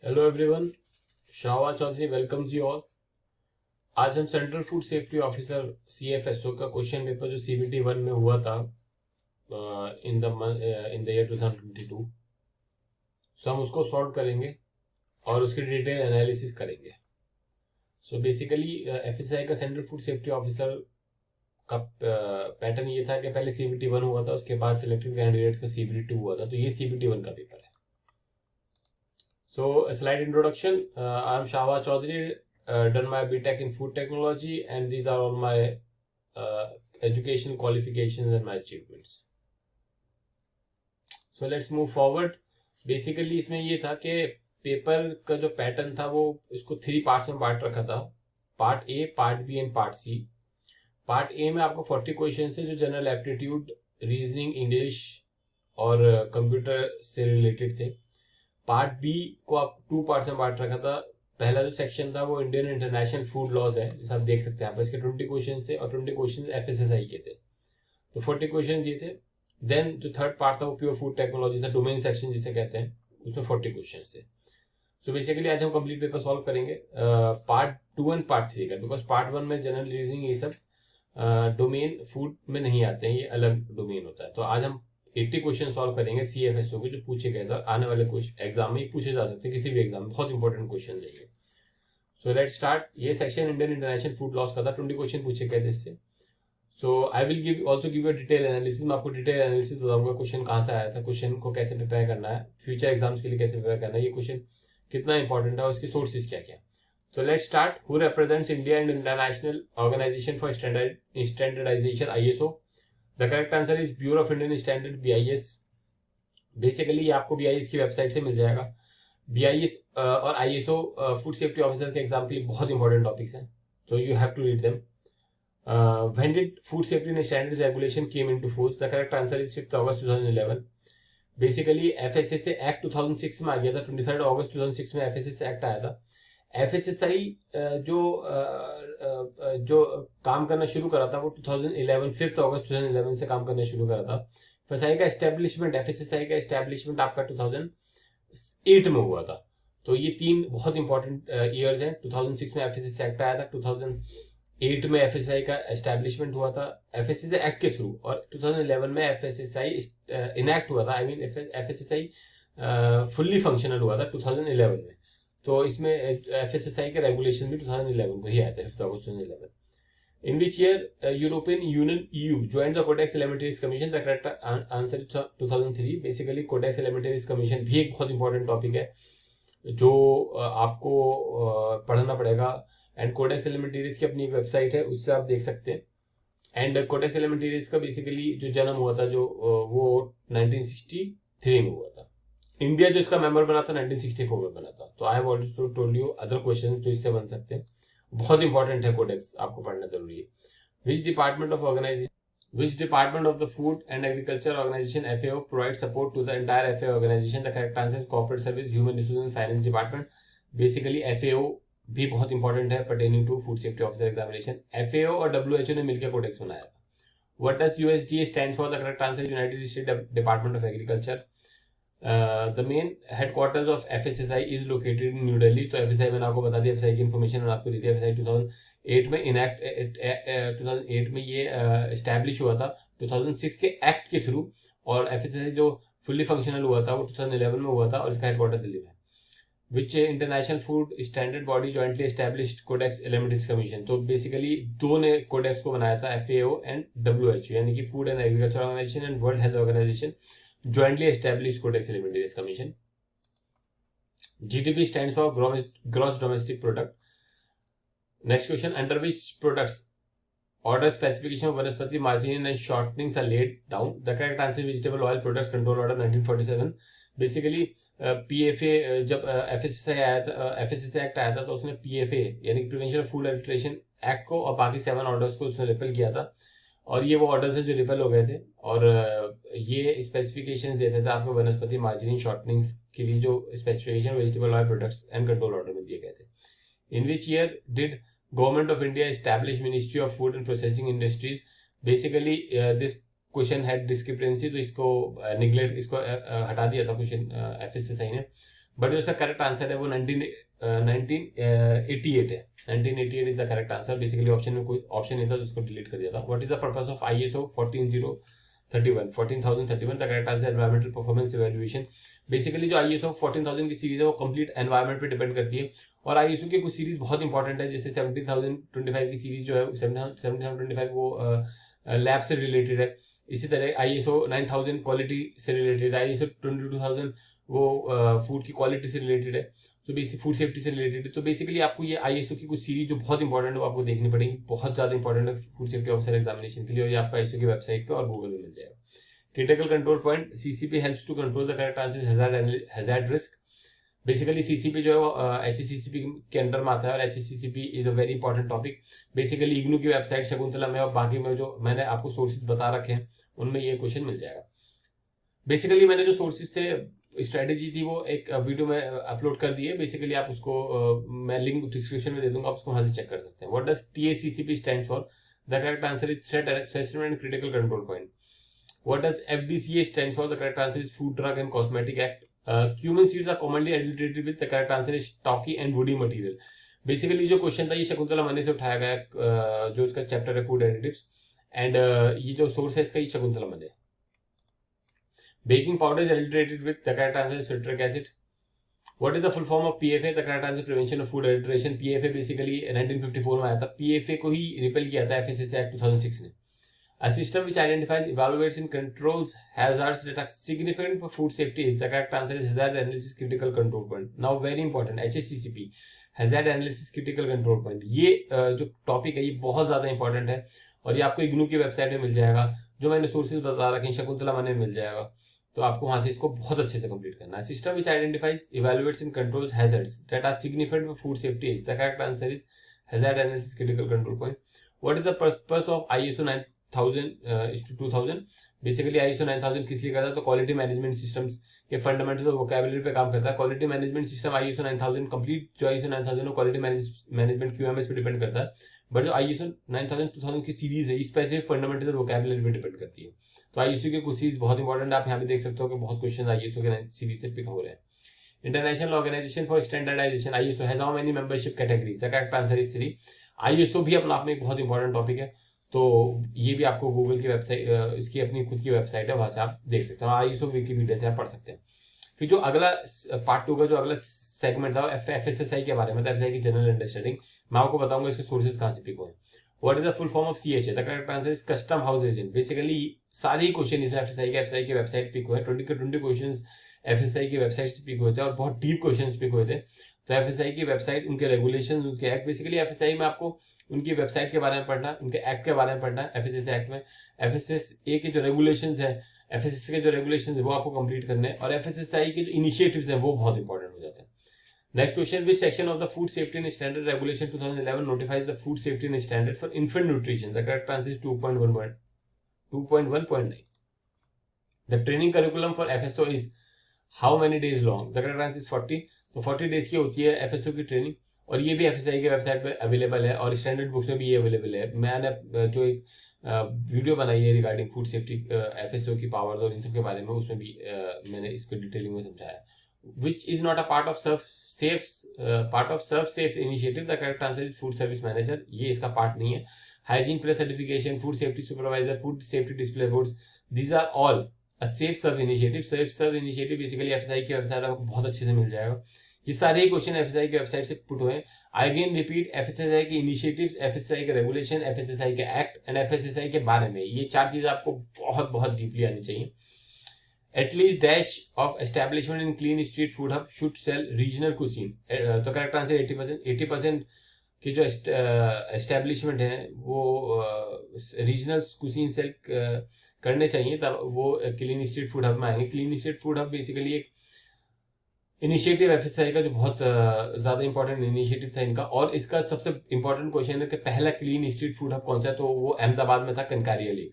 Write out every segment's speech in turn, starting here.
Hello everyone, Shahwa Chaudhary welcomes you all. आज हम central food safety officer CFSO का question paper जो CBT 1 में हुआ था इन द ईयर 2022, सो हम उसको सॉल्व करेंगे और उसकी डिटेल एनालिसिस करेंगे। सो बेसिकली FSI का सेंट्रल फूड सेफ्टी ऑफिसर का पैटर्न ये था कि पहले CBT 1 हुआ था, उसके बाद सिलेक्टेड कैंडिडेट्स का CBT 2 हुआ था, तो ये CBT 1 का पेपर है। So, a slight introduction. I am Shahwa Chaudhary, done my BTech in food technology, and these are all my education qualifications and my achievements. So, let's move forward. Basically, इसमें ये था कि paper का जो pattern था वो इसको 3 parts में बांट रखा था। Part A, part B and part C. Part A में आपको 40 क्वेश्चन थे जो जनरल एप्टीट्यूड, रीजनिंग, इंग्लिश और कंप्यूटर से रिलेटेड थे। पार्ट बी को आप 2 पार्ट्स में बांट रखा था। पहला जो सेक्शन था वो इंडियन इंटरनेशनल फूड लॉज है, जैसे आप देख सकते हैं यहाँ पर। इसके 20 क्वेश्चन थे और 20 क्वेश्चन FSSI के थे, तो 40 क्वेश्चन ये थे। देन जो थर्ड पार्ट था वो प्योर फूड टेक्नोलॉजी था, डोमेन सेक्शन जिसे कहते हैं, उसमें 40 क्वेश्चन थे। सो बेसिकली आज हम कंप्लीट पेपर सॉल्व करेंगे पार्ट 2 एंड पार्ट 3 का, बिकॉज पार्ट 1 में जनरल रीजनिंग ये सब डोमेन फूड में नहीं आते हैं, ये अलग डोमेन होता है। तो आज हम 80 क्वेश्चन सॉल्व करेंगे CFSO के, जो पूछे गए थे और आने वाले कुछ एग्जाम में पूछे जा सकते हैं, किसी भी एग्जाम में बहुत इंपॉर्टेंट क्वेश्चन रहेंगे। So let's start. ये section Indian international food laws का था, 20 क्वेश्चन पूछे गए थे इससे। So I will give you detail analysis. मैं आपको डिटेल एनालिसिस बताऊंगा, क्वेश्चन कहाँ से आया था, क्वेश्चन को कैसे प्रिपेयर करना है, फ्यूचर एग्जाम्स के लिए कैसे प्रिपेयर करना है, ये क्वेश्चन कितना इंपॉर्टेंट है और उसके सोर्सेज क्या क्या। So let's start. Who represents India in International Organization for Standardization (ISO)? The correct answer is Bureau of Indian Standard (BIS). Basically ये आपको BIS की वेबसाइट से मिल जाएगा। BIS और ISO फूड सेफ्टी ऑफिसर के एग्जाम के लिए बहुत इंपॉर्टेंट टॉपिक्स हैं, so you have to read them. When did food safety and standards regulation came into force? The correct answer is 5th August 2011. Basically FSSA act 2006 में आ गया था, 23 अगस्त 2006 में FSSA act आया था। FSSI जो काम करना शुरू करा था वो 2011, 5th अगस्त 2011 से काम करना शुरू करा था। FSSI का एस्टेब्लिशमेंट आपका 2008 में हुआ था। तो ये 3 बहुत इंपॉर्टेंट ईयर्स हैं। 2006 में FSSA एक्ट आया था, 2008 में FSSI का एस्टेब्लिशमेंट हुआ था FSSA एक्ट के थ्रू, और 2011 में FSSI इनैक्ट हुआ था। FSSI फुल्ली फंक्शनल हुआ था 2011 में। तो इसमें FSSI के रेगुलेशन भी 2011 को ही आया था, 5th अगस्त 2011। In which year European Union EU joined the Codex Alimentarius Commission? The correct answer is 2003। Basically Codex Alimentarius Commission भी एक बहुत इंपॉर्टेंट टॉपिक है जो आपको पढ़ना पड़ेगा। एंड कोडेक्स एलिमेंटरीज की अपनी एक वेबसाइट है, उससे आप देख सकते हैं। एंड कोडेक्स एलिमेंटरीज का बेसिकली जो जन्म हुआ था वो 1963 में हुआ था। इंडिया जो इसका मेंबर बना था 1964 में बना था। तो I have also told you other question जो इससे बन सकते हैं, बहुत इंपॉर्टेंट है, कोडेक्स आपको पढ़ना जरूरी है। Which department of the Food and Agriculture Organization FAO provide support to the entire FAO organisation? The correct answer is corporate service, human resource and finance department. Basically FAO भी बहुत important है pertaining to food safety officer examination. FAO और WHO ने मिलकर codex बनाया था। What does USDA stand for? The correct answer United State department of agriculture. The main headquarters of FSSI is located in New Delhi. तो FSSI मैंने आपको बता दिया, FSSI की इन्फॉर्मेशन मैंने आपको दी थी। FSSI 2008 में 2008 में ये एस्टैब्लिश हुआ था 2006 के एक्ट के थ्रू, और FSSI जो फुल्ली फंक्शनल हुआ था वो 2011 में हुआ था, और इसका हेडक्वार्टर दिल्ली में। Which international food standard body jointly established Codex Alimentarius Commission? तो बेसिकली 2 ने कोडेक्स को बनाया था, FAO एंड WHO, यानी कि Food and Agriculture Organization and World Health Organization jointly established Codex Alimentarius Commission. GDP stands for gross domestic product. Next question, under which products order specification of vanaspati margarine and shortenings are laid down? The correct answer is vegetable oil products control order 1947. Basically PFA जब FSSI act आया था तो उसने PFA यानी prevention of food adulteration act को और बाकी 7 orders को उसने रिपेल किया था, और ये वो ऑर्डर्स हैं जो रिपेल हो गए थे, और ये स्पेसिफिकेशंस देते थे आपको वनस्पति मार्जिनिंग शॉर्टनिंग्स के लिए, जो specification vegetable oil products and control order में दिए गए थे। In which year did government of India establish ministry of food and processing industries? Basically this question had discrepancy, तो इसको निगलेक्ट, इसको हटा दिया था क्वेश्चन FSSI ने। बट जो इसका करेक्ट आंसर है वो 1988 है। 1988 is the correct answer. Basically option में कोई ऑप्शन नहीं था तो उसको डिलीट कर दिया था। What is the purpose of ISO 14031 the correct answer environmental performance evaluation. Basically जो ISO 14000 की सीरीज है वो कंप्लीट एनवायरमेंट पे डिपेंड करती है, और ISO की कुछ सीरीज बहुत इंपॉर्टेंट है, जैसे 17025 की सीरीज जो है 17025 वो लैब से रिलेटेड है। इसी तरह ISO 9000 क्वालिटी से रिलेटेड है, ISO 22000 वो फूड की क्वालिटी से रिलेटेड है, तो बेसिक फूड सेफ्टी से रिलेटेड है। तो बेसिकली आपको ये ISO की कुछ सीरीज जो बहुत इंपॉर्टेंट है वो आपको देखनी पड़ेगी, बहुत ज्यादा इंपॉर्टेंट है फूड सेफ्टी ऑफिसर एग्जामिनेशन के लिए, और ये आपको ISO की वेबसाइट पे और गूगल में मिल जाएगा। Critical control point, CCP helps to control the correct answer hazard risk. Basically CCP जो है HACCP के अंडर में आता है, और HACCP is a very important topic. Basically IGNOU की वेबसाइट शकुंतला में और बाकी में जो मैंने आपको सोर्सेज बता रखे हैं उनमें ये क्वेश्चन मिल जाएगा। बेसिकली मैंने जो सोर्सेज थे, स्ट्रेटेजी थी, वो एक वीडियो में अपलोड कर दी है। बेसिकली आप उसको मैं लिंक डिस्क्रिप्शन में दे दूंगा, आप उसको वहां से चेक कर सकते हैं। What does TACCP stand for? The correct answer is threat assessment and critical control point. What does FDCA stand for? The correct answer is Food, Drug and Cosmetic Act. Cumin seeds are commonly adulterated with. The correct answer is stocky and woody material. Basically जो question था ये शकुंतला मने से उठाया गया, जो इसका चैप्टर है फूड एडिटिव्स, एंड ये जो सोर्स है इसका ये शकुंतला मने। Baking powder is adulterated with. The correct answer is citric acid. What is the full form of PFA? The correct answer prevention of food adulteration. PFA basically 1954 में आया था। PFA को ही रिपेल किया था FSSAI एक्ट 2006 ने। A system which identifies, evaluates and controls hazards that are significant for food safety is the correct answer is hazard analysis critical control point. Now very important, HACCP, hazard analysis critical control point. ये जो topic है ये बहुत ज्यादा important है, और ये आपको इग्नू की वेबसाइट में मिल जाएगा। जो मैंने सोर्सेज बता रखे हैं शकुंतला मने मिल जाएगा, तो आपको वहां से इसको बहुत अच्छे से कंप्लीट करना है। System which identifies, evaluates and controls hazards that are significant for food safety is the correct answer is hazard analysis critical control point. What is the purpose of ISO 9000:2000? Basically ISO 9000 किस लिए करता है? तो quality management systems के fundamental और vocabulary पे काम करता है। Quality management system ISO 9000 complete जो ISO 9000 है क्वालिटी मैनेजमेंट QMS पे डिपेंड करता है, बट जो ISO 9000:2000 की सीरीज है इस पे सिर्फ फंडामेंटल और वोकैबुलरी पे डिपेंड करती है। तो ISO के कुछ सीरीज बहुत इंपॉर्टेंट है, आप यहाँ पे देख सकते हो कि बहुत क्वेश्चन ISO के सीरीज से पिक हो रहे हैं। International Organization for Standardization ISO has how many membership categories? The correct answer is 3। ISO भी अपने आप में एक बहुत इंपॉर्टेंट टॉपिक है, तो ये भी आपको गूगल की वेबसाइट, इसकी अपनी खुद की वेबसाइट है, वहां से आप देख सकते हो। ISO विकिपीडिया से आप पढ़ सकते हैं। फिर जो अगला पार्ट 2 का जो अगला सेगमेंट था FSSAI के बारे में, FSSAI की जनरल अंडरस्टैंडिंग, मैं आपको बताऊंगा इसके सोर्सेज कहां से पिक हुए। What is the full form of CHA? The correct answer is custom house agent. Basically सारे ही क्वेश्चन इसमें FSSAI की वेबसाइट पिक हुए। 20 के 20 क्वेश्चन FSSAI की वेबसाइट से पिक हुए थे, और बहुत डीप क्वेश्चन पिक हुए थे। तो FSSAI की वेबसाइट, उनके रेगुलेशन, उनके एक्ट, बेसिकली FSSAI में आपको उनकी वेबसाइट के बारे में पढ़ना, उनके एक्ट के बारे में पढ़ना। FSSAI एक्ट में FSSAI के जो रेगुलेशंस है, FSSAI के जो रेगुलेशंस है वो आपको कंप्लीट करने हैं, और FSSAI के जो इनिशिएटिव्स हैं वो बहुत इंपॉर्टेंट हो जाते हैं। Next question, which section of the food safety and standard regulation 2011 notifies the food safety and standard for infant nutrition? The correct answer is 2.1.9। The training curriculum for FSO is how many days long? The correct answer is 40। तो 40 days की होती है FSO की training, और ये भी FSSAI की website पे अवेलेबल है, और स्टैंडर्ड बुक्स में भी ये अवेलेबल है। मैंने जो एक वीडियो बनाई है रिगार्डिंग फूड सेफ्टी, FSO की पावर्स और इन सब के बारे में, उसमें भी मैंने इसको डिटेलिंग में समझाया। Which is not a part of serve safe initiative? The correct answer is food service manager. ये इसका पार्ट नहीं है। Hygiene plus certification, food safety supervisor, food safety display boards, these are all a safe serve initiative. Safe serve initiative basically FSSAI की website आपको बहुत अच्छे से मिल जाएगा। ये सारे ही क्वेश्चन FSSAI की वेबसाइट से पुट हुए हैं। आई अगेन रिपीट, FSSAI की इनिशिएटिव्स, FSSAI के रेगुलेशन, FSSAI के एक्ट एंड FSSAI के बारे में, ये 4 चीजें आपको बहुत बहुत डीपली आनी चाहिए। At least dash of establishment in clean street food hub should sell regional cuisine. तो करेक्ट आंसर 80% की जो एस्टैब्लिशमेंट है वो रीजनल कुजीन सेल करने चाहिए, तब वो क्लीन स्ट्रीट फूड हब में आएंगे। Clean street food hub basically एक इनिशिएटिव FSSAI का जो बहुत ज्यादा इंपॉर्टेंट इनिशिएटिव था इनका, और इसका सबसे इंपॉर्टेंट क्वेश्चन है कि पहला क्लीन स्ट्रीट फूड हब कौन सा है? तो वो अहमदाबाद में था, Kankaria lake.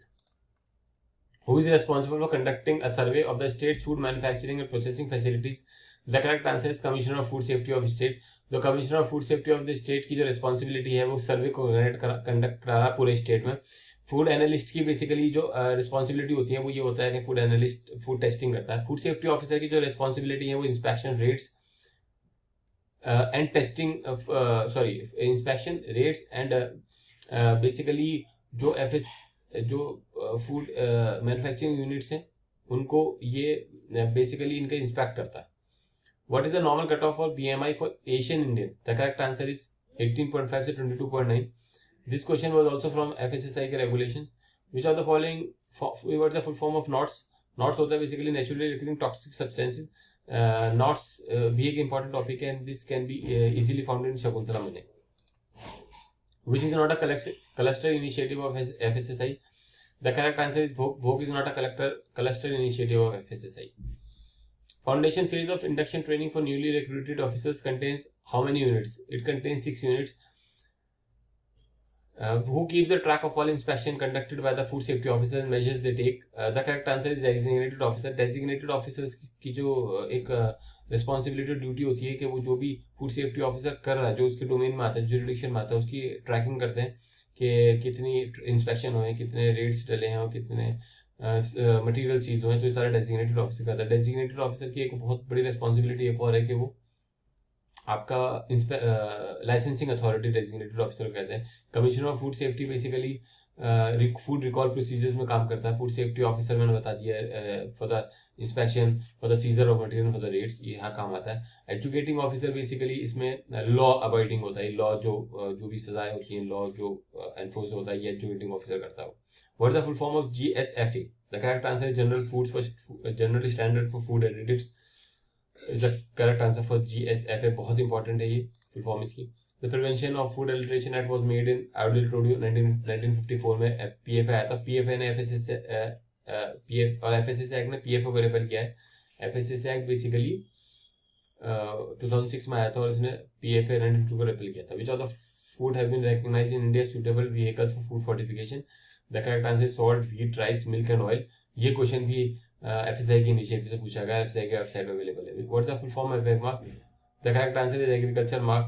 Who is responsible for conducting a survey of the state food manufacturing and processing facilities? The correct answer is commissioner of food safety of state. तो commissioner of food safety of the state की जो responsibility है वो सर्वे को conduct करा पूरे state में। Food analyst की बेसिकली जो रिस्पॉन्सिबिलिटी होती है वो ये होता है कि फूड एनालिस्ट फूड टेस्टिंग करता है। फूड सेफ्टी ऑफिसर की जो रिस्पॉन्सिबिलिटी है वो inspection rates and testing inspection rates and basically जो फूड मैन्युफैक्चरिंग यूनिट्स हैं उनको ये बेसिकली इनका इंस्पेक्ट करता है. What is the normal cutoff for BMI for Asian Indian? The correct answer is 18.5 से 22.9. This question was also from FSSAI के regulations. Which of the following, what is the full form of NOTS? NOTS होता है basically naturally occurring toxic substances. NOTS भी एक important topic है and this can be easily found in Shakuntala Mane. Which is not a cluster initiative of FSSAI? The correct answer is BHOG is not a cluster initiative of FSSAI. Foundation phase of induction training for newly recruited officers contains how many units? It contains 6 units. Who keeps the track of all inspection conducted by the food safety officers and measures they take? The correct answer is designated officer. Designated officers की जो एक responsibility और duty होती है कि वो जो भी food safety officer कर रहा है, जो उसके domain में आता है, jurisdiction में आता है, उसकी tracking करते हैं कि कितनी inspection हुए, कितने raids डले हैं और कितने मटेरियल सीज हुए. तो ये सारा डेजिग्नेटेड ऑफिसर करता है. डेजिग्नेटेड ऑफिसर की एक बहुत बड़ी रेस्पॉन्सिबिलिटी एक और है कि वो आपका लाइसेंसिंग अथॉरिटी डेजिग्नेटेड ऑफिसर कहते हैं. Commissioner of food safety basically food recall procedures में काम करता है. फूड सेफ्टी ऑफिसर मैंने बता दिया for the inspection, for the seizure of material, for the rates, ये यहाँ काम आता है. एजुकेटिंग ऑफिसर बेसिकली इसमें लॉ अबाइडिंग होता है. लॉ जो भी सजाएं होती हैं, लॉ जो एनफोर्स होता है, ये एजुकेटिंग ऑफिसर करता है. What is the full form of GSFA? The correct answer is General Standard for Food Additives. Is the correct answer for GSFA. बहुत important है ये full form इसकी. The Prevention of Food Adulteration Act was made in I already told you 1954 में PFA आया था. PFA ने FSSAI Act ने PFA को रेफर किया है. FSSAI Act basically 2006 में आया था और इसने PFA 1952 को रेफर किया था. Which of the food have been recognized in India suitable vehicles for food fortification? The correct answer is salt, wheat, rice, milk and oil. ये क्वेश्चन भी FSSAI की इनिशिएटिव से पूछा गया. FSSAI की वेबसाइट पे अवेलेबल है. What is the full form of EGMARK? The correct answer is agriculture mark.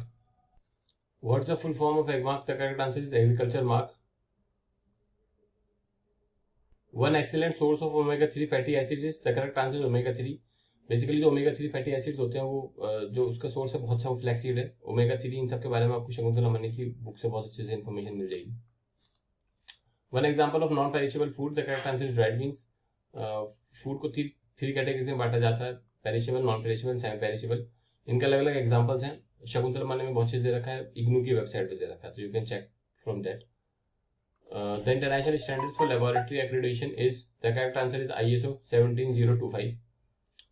What is the full form of EGMARK? The correct answer is agriculture mark. One excellent source of omega-3 fatty acids is the correct answer is omega-3. Basically जो omega-3 fatty acids होते हैं वो जो उसका source है बहुत अच्छा flaxseed है. omega-3 इन सब के बारे में आपको शकुंतला मनी की बुक से बहुत अच्छे से इन्फॉर्मेशन मिल जाएगी. One example of non-perishable food, the correct answer is dried beans. Food को थ्री कैटेगरीज में बांटा जाता है: perishable, non perishable, semi perishable. इनके अलग अलग एग्जांपल्स हैं. शकुंतला मनी में बहुत चीज दे रखा है, इग्नू की वेबसाइट पे दे रखा है, तो you can check from that. The international standards for laboratory accreditation is the correct answer is ISO 17025.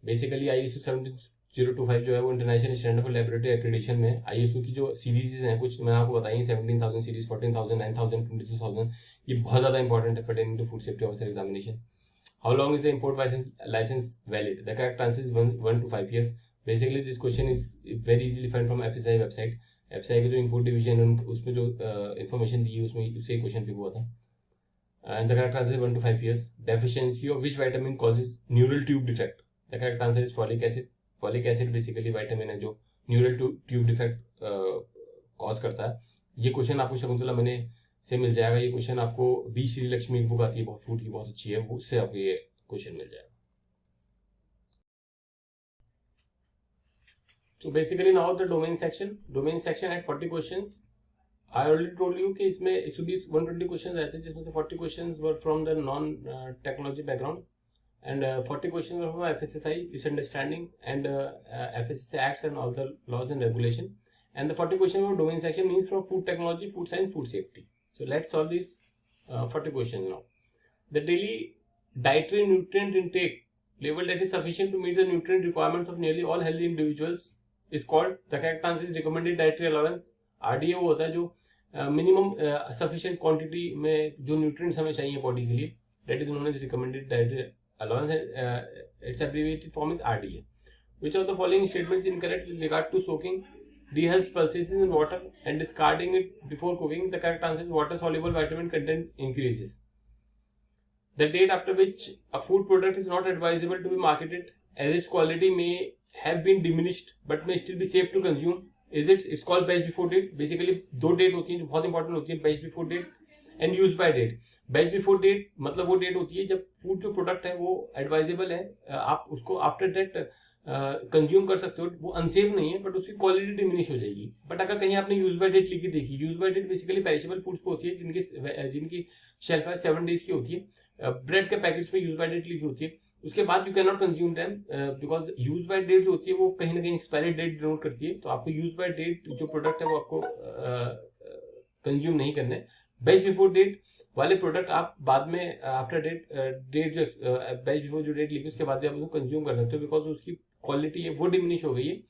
Basically ISO 17025 जो है वो international standard for laboratory accreditation में ISO की जो सीरीज हैं, कुछ मैंने आपको बताई, 17,000 सीरीज, 14,000, 9,000, 22,000, ये बहुत ज्यादा इंपॉर्टेंट है pertaining to food safety officer examination. How long is the import licence valid? The correct answer is 1 to 5 years. Basically this question is very easily find from FSSAI website. FSSAI के जो import division है उसमें जो information दी है उसमें उससे question pick हुआ था. And the correct answer is 1 to 5 years. Deficiency of which vitamin causes neural tube defect? The correct answer is folic acid. Folic acid basically vitamin है जो neural tube defect कॉज करता है. ये question आपको Shakuntala money से मिल जाएगा. ये क्वेश्चन आपको बी श्री लक्ष्मी बुक आती है, बहुत फूड की, बहुत अच्छी है, उससे आपको ये क्वेश्चन मिल जाएगा. So basically now the domain section had 40 questions. I already told you कि इसमें 120 क्वेश्चन आए थे, जिसमें से 40 question were from the non technology background and 40 questions were from FSSAI misunderstanding and FSSAI acts and all the laws and regulation, and the 40 questions were domain section, means from food technology, food science, food safety. So let's solve these 40 questions now. The daily dietary nutrient intake level that is sufficient to meet the nutrient requirements of nearly all healthy individuals is called, the correct answer is recommended dietary allowance. RDA वो होता है जो minimum sufficient quantity में जो nutrients हमें चाहिए body के लिए, that is known as recommended dietary allowance, and its abbreviated form is RDA. Which of the following statements is incorrect with regard to soaking dehusked pulses in water and discarding it before cooking? The correct answer is water soluble vitamin content increases. The date after which a food product is not advisable to be marketed as its quality may have been diminished but may still be safe to consume is it's called best before date. Basically दो date होती हैं जो बहुत इंपॉर्टेंट होती है, best before date and use by date. Best before date मतलब वो डेट होती है जब फूड जो प्रोडक्ट है वो एडवाइजेबल है, आप उसको आफ्टर डेट कंज्यूम कर सकते हो, वो अनसेफ नहीं है बट उसकी क्वालिटी डिमिनिश हो जाएगी। बट अगर कहीं आपने यूज बाय डेट लिखी देखी, use by date basically perishable foods पे होती है जिनकी शेल्फ लाइफ 7 days की होती है। ब्रेड के पैकेट्स पे यूज बाय डेट लिखी होती है, उसके बाद you can not consume them because use by date जो होती है वो कहीं ना कहीं एक्सपायरी डेट डिनोट करती है। तो आपको यूज बाय डेट जो प्रोडक्ट है वो आपको कंज्यूम नहीं करने। बेस्ट बिफोर डेट वाले प्रोडक्ट आप बाद में आफ्टर डेट जो बेस्ट बिफोर जो डेट लिखी उसके बाद भी आप उसको कंज्यूम कर सकते हो, बिकॉज उसकी क्वालिटी है वो डिमिनिश हो गई है,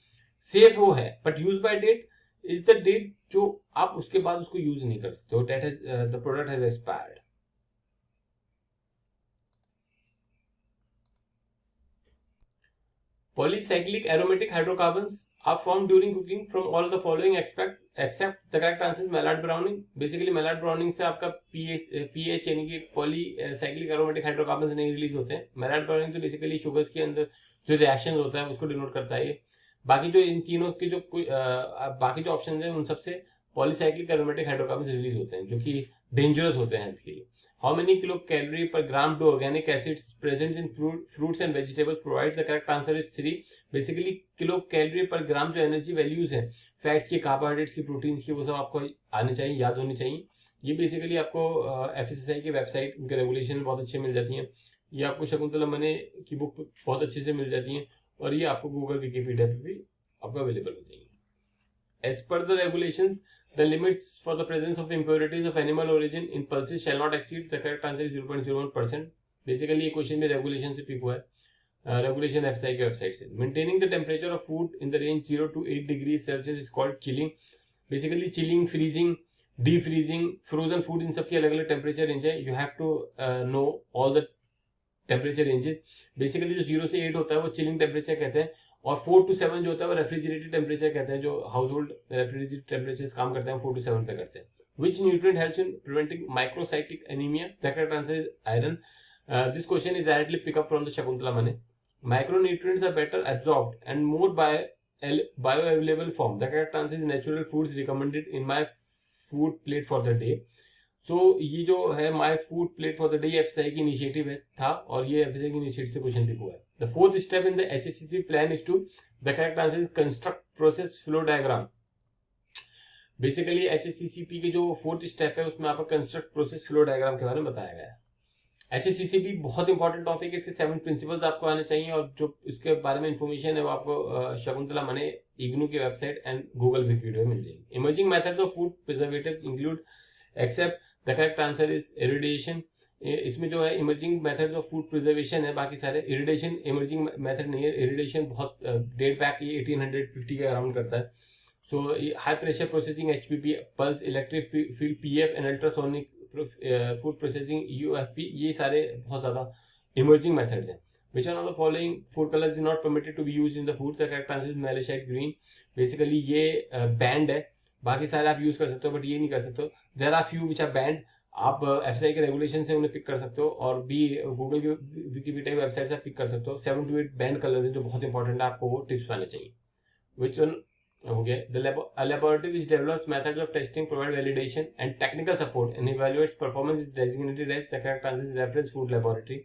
सेफ वो है। But use by date is the date जो आप उसके बाद उसको यूज नहीं कर सकते हो, that has the product has expired. Polycyclic aromatic hydrocarbons are formed during cooking from all the following except the correct answer is Maillard Browning. Basically Maillard Browning से आपका pH यानी कि polycyclic aromatic hydrocarbons नहीं release होते हैं। Maillard Browning तो basically sugars के अंदर जो रिएक्शन होता है उसको डिनोट करता है। बाकी जो इन तीनों के जो बाकी जो ऑप्शन है उन सबसे पॉलीसाइक्लिक एरोमेटिक हाइड्रोकार्बन्स रिलीज होते हैं जो कि डेंजरस होते हैं हेल्थ के लिए। How many kilocalorie per gram do organic acids present in fruits and vegetables provide? The correct answer is 3. Basically kilocalorie per gram जो एनर्जी वैल्यूज हैं फैट्स की, कार्बोहाइड्रेट्स की, प्रोटीन्स की, वो सब आपको आने चाहिए, याद होनी चाहिए। ये बेसिकली आपको FSSAI की वेबसाइट, उनके रेगुलेशन बहुत अच्छे मिल जाती हैं। ये आपको शकुंतला मने की बुक बहुत अच्छे से मिल जाती हैं और ये आपको गूगल विकीपीडिया पे भी आपको अवेलेबल हो जाएंगी। As per the regulations, the limits for the presence of impurities of animal origin in pulses shall not exceed. The correct answer is 0.01%. Basically ये क्वेश्चन में रेगुलेशन से पिक हुआ है, रेगुलेशन FSSAI की वेबसाइट से। Maintaining the temperature of food in the range 0 to 8 degrees Celsius is called chilling. Basically chilling, freezing, deep freezing, frozen food, इन सबकी अलग अलग टेम्परेचर रेंज है। You have to know all the temperature ranges. Basically जो 0 से 8 होता है वो chilling temperature कहते हैं और 4 to 7 जो होता है वो रेफ्रिजरेटेड टेम्परेचर कहते हैं। जो हाउस होल्ड रेफ्रिजरेटेड टेम्परेचर काम करते हैं 4 to 7 पे करते हैं। Which nutrient helps in preventing microcytic anemia? The correct answer is iron. This question is directly picked up from the Shakuntala Mane. Micronutrients are better absorbed and more bioavailable form. The correct answer is natural foods recommended in my food plate for the day. सो ये जो है my food plate for the day FSSAI की initiative है था और ये FSSAI की initiative से क्वेश्चन पिक हुआ है। The fourth step in the HACCP plan is to, the correct answer is construct process flow diagram. Basically HACCP के जो फोर्थ स्टेप है उसमें आपका कंस्ट्रक्ट प्रोसेस फ्लो डायग्राम के बारे में बताया गया है। HACCP बहुत इंपॉर्टेंट टॉपिक है, इसके 7 प्रिंसिपल्स आपको आने चाहिए और जो इसके बारे में इंफॉर्मेशन है वो आपको शकुंतला मने इग्नू की वेबसाइट एंड गूगल विकिपीडिया में मिल जाएगी। Emerging methods of food preservative include except, the correct answer is irradiation. इसमें जो है emerging methods of food preservation है, बाकी सारे इरिडेशन इमर्जिंग मेथड नहीं है। इरिडेशन बहुत डेट बैक ये 1850 के अराउंड करता है। So high pressure processing HPP, pulse electric field PF and ultrasonic food processing UFP, ये सारे बहुत ज्यादा इमर्जिंग मेथड्स हैं। Which one of the following food colors is not permitted to be used in the food? The correct answer is malachite green. Basically ये band है, बाकी सारे आप यूज कर सकते हो बट ये नहीं कर सकते हो। There are few which are banned, आप FSSAI के रेगुलेशन से उन्हें पिक कर सकते हो और भी गूगल की विकिपीडिया की वेबसाइट से पिक कर सकते हो। 7 to 8 बैंड कलर्स हैं जो बहुत इंपॉर्टेंट है, आपको वो टिप्स पाने चाहिए। विच वन हो गया? The laboratory which develops methods of testing, provide validation and technical support and evaluates performance is designated as. The correct answer is reference food laboratory.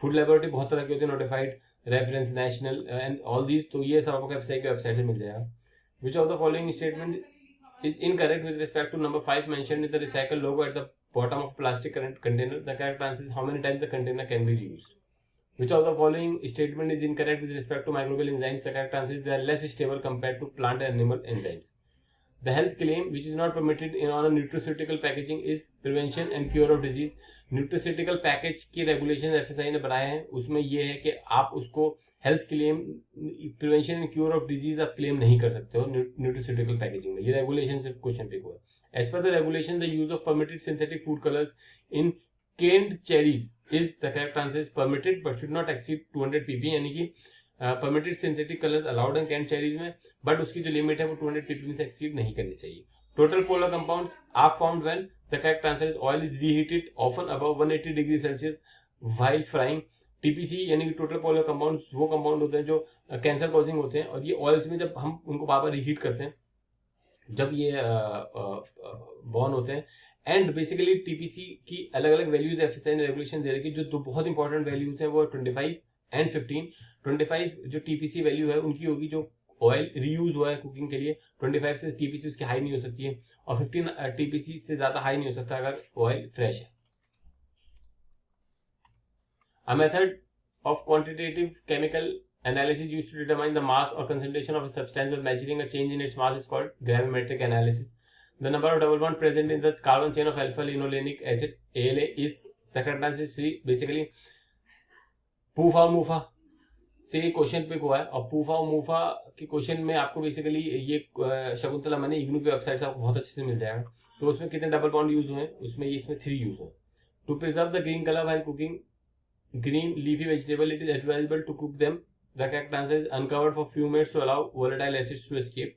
Food laboratory बहुत तरह की होती है, notified, reference, national and all these, तो ये सब आपको FSSAI की वेबसाइट से मिल जाएगा। विच of the following statement is incorrect with respect to number 5 mentioned in the recycle logo at the bottom of plastic container? The correct answer is how many times the container can be reused. Which of the following statement is incorrect with respect to microbial enzymes? The correct answer is they are less stable compared to plant and animal enzymes. The health claim which is not permitted on a nutraceutical packaging is prevention and cure of disease. Nutraceutical package की regulations FSSAI ने बनाए हैं, उसमें ये है कि आप उसको health claim, prevention and cure of disease आप क्लेम नहीं कर सकते हो न्यूट्रिस्यूटिकल पैकेजिंग में। ये रेगुलेशन से क्वेश्चन पिक हुआ है। As per the regulation the use of permitted synthetic food colours in canned cherries is, the correct answer is permitted but should not exceed 200 pp, यानी कि परमिटेड सिंथेटिक कलर्स अलाउड है canned cherries में but उसकी जो limit है वो 200 pp से exceed नहीं करनी चाहिए। Total polar compound are formed when, the correct answer is oil is reheated often above 180 degree Celsius while frying. TPC यानी कि टोटल पोलर कंपाउंड वो कंपाउंड होते हैं जो कैंसर कॉजिंग होते हैं और ये ऑयल्स में जब हम उनको बार बार रीहीट करते हैं जब ये बॉर्न होते हैं। एंड बेसिकली TPC की अलग अलग वैल्यूज FSSAI ने रेगुलेशन दे रखी है। जो दो बहुत इंपॉर्टेंट वैल्यूज हैं वो 25, एंड 25 जो टीपीसी वैल्यू है उनकी होगी जो ऑयल रीयूज हुआ है कुकिंग के लिए। 25 से टीपीसी उसकी हाई नहीं हो सकती है और 15 टीपीसी से ज्यादा हाई नहीं हो सकता अगर ऑयल फ्रेश है। A method of quantitative chemical analysis used to determine the mass or concentration of a substance by measuring a change in its mass is called gravimetric analysis. The number of double bond present in the carbon chain of alpha linolenic acid ALA is the characteristic C. Basically, पूफा और मूफा से ये question pick हुआ है और पूफा और मूफा के question में आपको बेसिकली ये शकुंतला मने इग्नू की वेबसाइट से आपको बहुत अच्छे से मिल जाएगा। तो उसमें कितने डबल बॉन्ड यूज हुए हैं, उसमें इसमें 3 यूज हुए। To preserve the green colour while cooking green leafy vegetable, it is advisable to cook them. The correct answer is uncovered for few minutes to allow volatile acids to escape.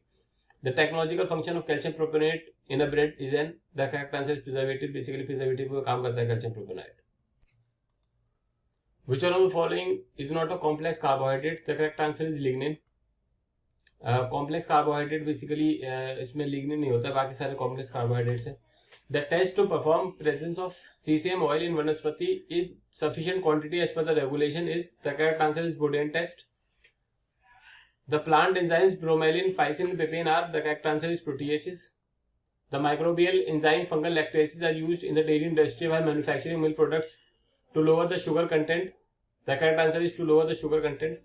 The technological function of calcium propionate in a bread is an, the correct answer is preservative. Basically preservative का काम करता है calcium propionate. Which one of the following is not a complex carbohydrate? The correct answer is lignin. Complex carbohydrate basically इसमें lignin नहीं होता, बाकी सारे complex carbohydrates हैं. The test to perform presence of CCM oil in vanaspati in sufficient quantity as per the regulation is, the correct answer is Boudin test. The plant enzymes bromelain, phycin, papain are, the correct answer is proteases. The microbial enzyme fungal lactases are used in the dairy industry while manufacturing milk products to lower the sugar content. The correct answer is to lower the sugar content.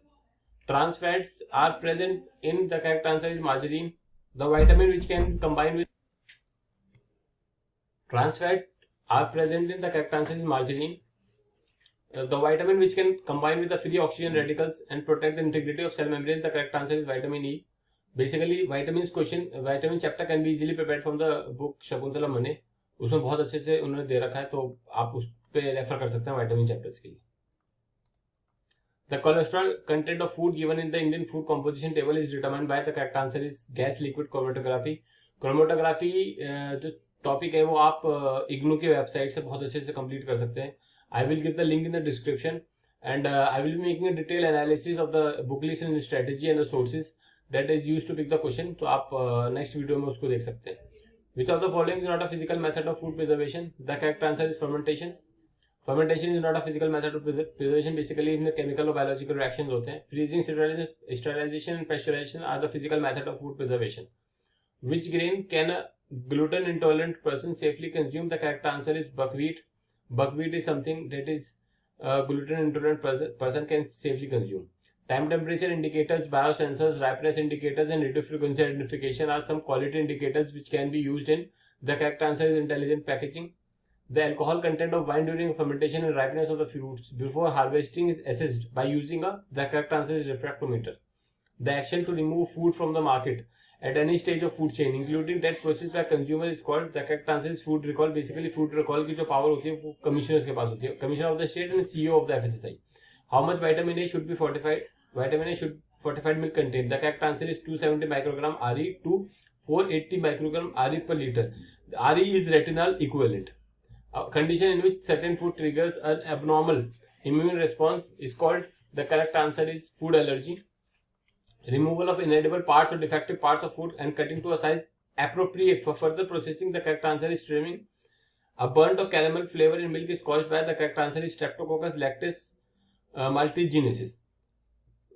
Trans fats are present in, the correct answer is margarine. The vitamin which can combine with trans fat are present in, the correct answer is margarine. The vitamin which can combine with the free oxygen radicals and protect the integrity of cell membrane, the correct answer is vitamin E. Basically vitamins question, vitamin chapter can be easily prepared from the book Shakuntala Mane. उसमें बहुत अच्छे से उन्होंने दे रखा है, तो आप उस पे रेफर कर सकते हैं विटामिन चैप्टर्स के लिए। The cholesterol content of food given in the Indian food composition table is determined by, the correct answer is gas liquid chromatography. Chromatography जो टॉपिक है वो आप इग्नू की वेबसाइट से बहुत अच्छे से कंप्लीट कर सकते हैं। I will give the link in the description and I will be making a detail analysis of the book list and strategy and the sources that is used to pick the question. तो आप next video में उसको देख सकते हैं। Which of the following is not a physical method of food preservation? The correct answer is fermentation. Fermentation is not a physical method of preservation. Basically इसमें chemical और biological reactions होते हैं. Freezing, sterilisation and pasteurisation are the physical method of food preservation. Which grain can a gluten intolerant person safely consume? The correct answer is buckwheat. Buckwheat is something that is gluten intolerant person can safely consume. Time temperature indicators, biosensors, ripeness indicators and radio frequency identification are some quality indicators which can be used in. The correct answer is intelligent packaging. The alcohol content of wine during fermentation and ripeness of the fruits before harvesting is assessed by using a, the correct answer is refractometer. The action to remove food from the market at any stage of food chain including that process by consumer is called, the correct answer is food recall. Basically food recall की जो power होती है वो commissioners के पास होती है, commissioner of the state and CEO of the FSSAI. How much vitamin A should be fortified? Vitamin A should fortified milk contain. The correct answer is 270 microgram RE to 480 microgram RE per liter. RE is retinol equivalent. A condition in which certain food triggers an abnormal immune response is called, the correct answer is food allergy. Removal of inedible parts or defective parts of food and cutting to a size appropriate for further processing, the correct answer is trimming. A burnt or caramel flavor in milk is caused by, the correct answer is Streptococcus lactis multigenesis.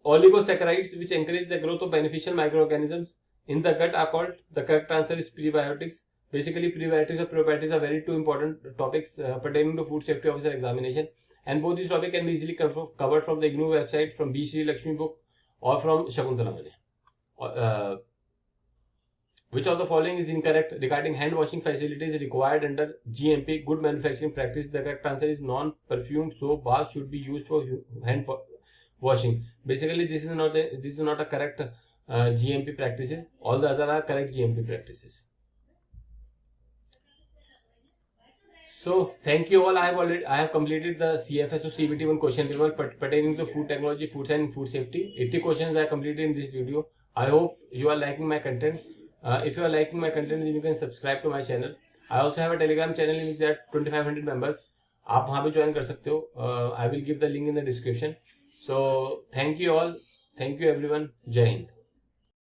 Oligosaccharides which encourage the growth of beneficial microorganisms in the gut are called, the correct answer is prebiotics. Basically prebiotics or probiotics are very two important topics pertaining to food safety officer examination, and both these topics can be easily covered from the IGNOU website, from B. Sri Lakshmi book or from Shakuntala Mane. Which of the following is incorrect regarding hand washing facilities required under GMP, good manufacturing practice? The correct answer is non-perfumed soap baths should be used for hand washing. Basically this is not a correct GMP practices. All the other are correct GMP practices. So thank you all. I have completed the CFSO CBT1 question paper pertaining to food technology, food science and food safety. 80 questions I completed in this video. I hope you are liking my content. If you are liking my content, then you can subscribe to my channel. I also have a Telegram channel in which there are 2500 members. आप वहाँ पे join कर सकते हो. I will give the link in the description. So thank you all. Thank you everyone. Jai Hind.